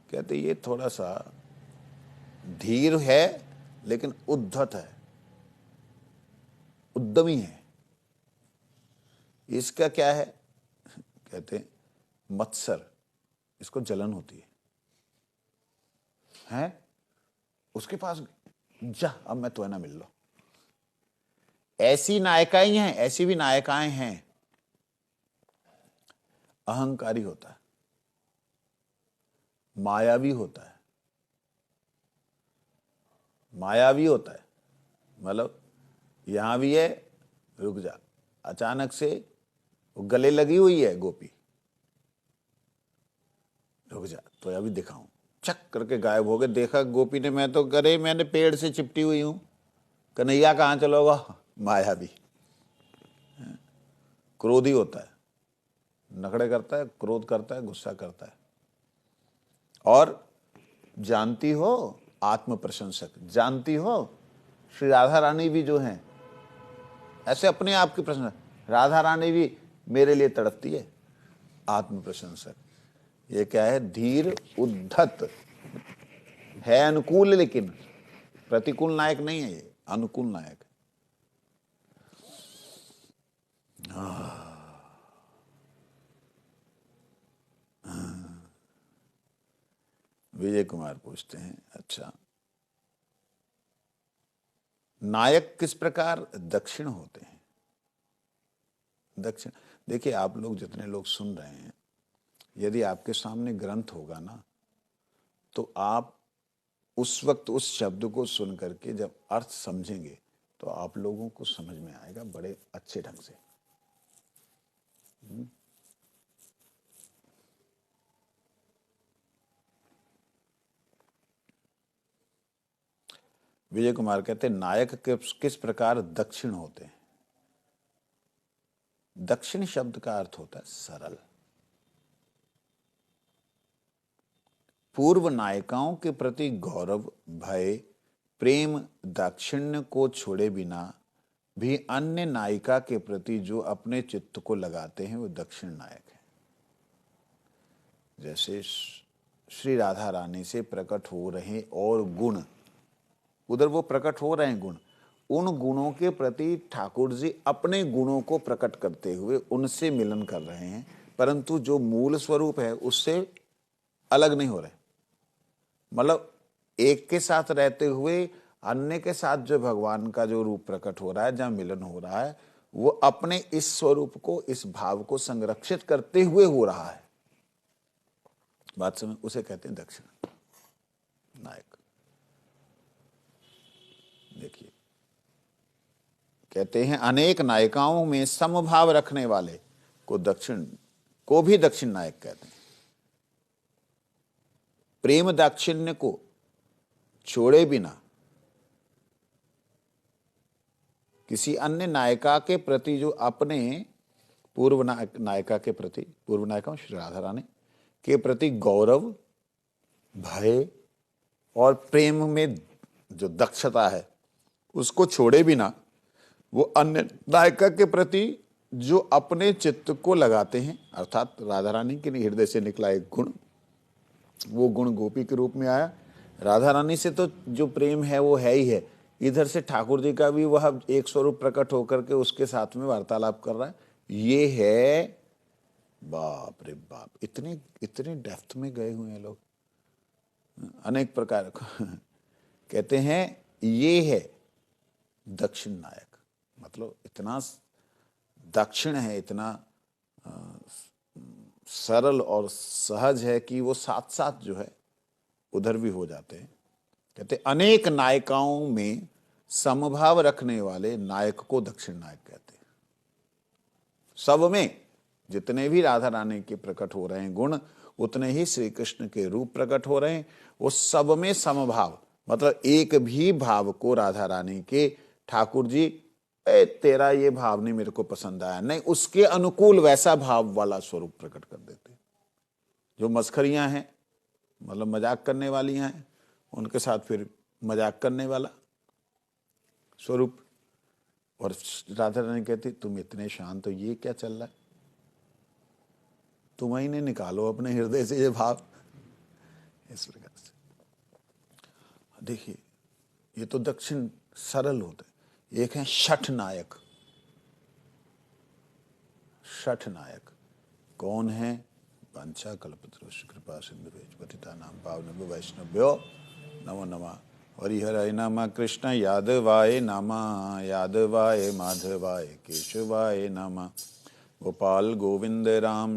कहते ये थोड़ा सा धीर है लेकिन उद्धत है, उद्यमी है। इसका क्या है? कहते मत्सर, इसको जलन होती है? उसके पास जा, अब मैं तो ना मिल लो। ऐसी नायिकाएं हैं, ऐसी भी नायिकाएं हैं। अहंकारी होता है, मायावी होता है, मायावी होता है, मतलब यहां भी है, रुक जा, अचानक से वो गले लगी हुई है गोपी, रुक जा तो अभी दिखाऊं, चक करके गायब हो गए। देखा गोपी ने, मैं तो करे मैंने पेड़ से चिपटी हुई हूं, कन्हैया कहाँ चलोगा। माया भी क्रोधी होता है, नखड़े करता है, क्रोध करता है, गुस्सा करता है। और जानती हो आत्म प्रशंसक, जानती हो श्री राधा रानी भी जो हैं ऐसे अपने आप की प्रशंसा, राधा रानी भी मेरे लिए तड़पती है। आत्म प्रशंसक ये क्या है, धीर उद्धत है, अनुकूल, लेकिन प्रतिकूल नायक नहीं है, ये अनुकूल नायक। विजय कुमार पूछते हैं, अच्छा नायक किस प्रकार दक्षिण होते हैं। दक्षिण, देखिए आप लोग जितने लोग सुन रहे हैं, यदि आपके सामने ग्रंथ होगा ना, तो आप उस वक्त उस शब्द को सुन करके जब अर्थ समझेंगे तो आप लोगों को समझ में आएगा बड़े अच्छे ढंग से। विजय कुमार कहते हैं नायक किस प्रकार दक्षिण होते हैं। दक्षिण शब्द का अर्थ होता है सरल। पूर्व नायिकाओं के प्रति गौरव, भय, प्रेम, दाक्षिण्य को छोड़े बिना भी अन्य नायिका के प्रति जो अपने चित्त को लगाते हैं वो दक्षिण नायक है। जैसे श्री राधा रानी से प्रकट हो रहे और गुण, उधर वो प्रकट हो रहे हैं गुण, उन गुणों के प्रति ठाकुर जी अपने गुणों को प्रकट करते हुए उनसे मिलन कर रहे हैं, परंतु जो मूल स्वरूप है उससे अलग नहीं हो रहे। मतलब एक के साथ रहते हुए अन्य के साथ जो भगवान का जो रूप प्रकट हो रहा है, जहां मिलन हो रहा है, वो अपने इस स्वरूप को, इस भाव को संरक्षित करते हुए हो रहा है। बात समझ, उसे कहते हैं दक्षिण नायक। देखिए कहते हैं अनेक नायिकाओं में समभाव रखने वाले को भी दक्षिण नायक कहते हैं। प्रेम दाक्षिण्य को छोड़े बिना किसी अन्य नायिका के प्रति जो अपने पूर्व नायिका के प्रति, पूर्व नायिका श्री राधा रानी के प्रति गौरव, भय और प्रेम में जो दक्षता है उसको छोड़े बिना वो अन्य नायिका के प्रति जो अपने चित्त को लगाते हैं, अर्थात राधा रानी के हृदय से निकला एक गुण, वो गुण गोपी के रूप में आया। राधा रानी से तो जो प्रेम है वो है ही है, इधर से ठाकुर जी का भी वह एक स्वरूप प्रकट होकर के उसके साथ में वार्तालाप कर रहा है। ये है, बाप रे बाप, इतने इतने डेप्थ में गए हुए हैं लोग, अनेक प्रकार कहते हैं ये है दक्षिण नायक। मतलब इतना दक्षिण है, इतना सरल और सहज है कि वो साथ साथ जो है उधर भी हो जाते हैं। कहते अनेक नायिकाओं में समभाव रखने वाले नायक को दक्षिण नायक कहते हैं। सब में जितने भी राधा रानी के प्रकट हो रहे हैं गुण, उतने ही श्री कृष्ण के रूप प्रकट हो रहे हैं। वो सब में समभाव, मतलब एक भी भाव को राधा रानी के ठाकुर जी तेरा ये भाव नहीं मेरे को पसंद आया, नहीं, उसके अनुकूल वैसा भाव वाला स्वरूप प्रकट कर देते हैं। जो मस्खरियां हैं, मतलब मजाक करने वाली हैं, उनके साथ फिर मजाक करने वाला स्वरूप। और राधा रानी कहती तुम इतने शांत हो, ये क्या चल रहा है, तुम ही ने निकालो अपने हृदय से ये भाव। इस प्रकार से देखिए ये तो दक्षिण सरल होते। एक है शठ नायक। शठ नायक कौन है? वांछा कल्पतरुश्च कृपा सिंधु पतितानां पावनेभ्यो वैष्णवेभ्यो नमो नमः। हरिहराय नमः, कृष्ण यादवाय नमः, यादवाय माधवाय केशवाय नमः, गोपाल गोविंद राम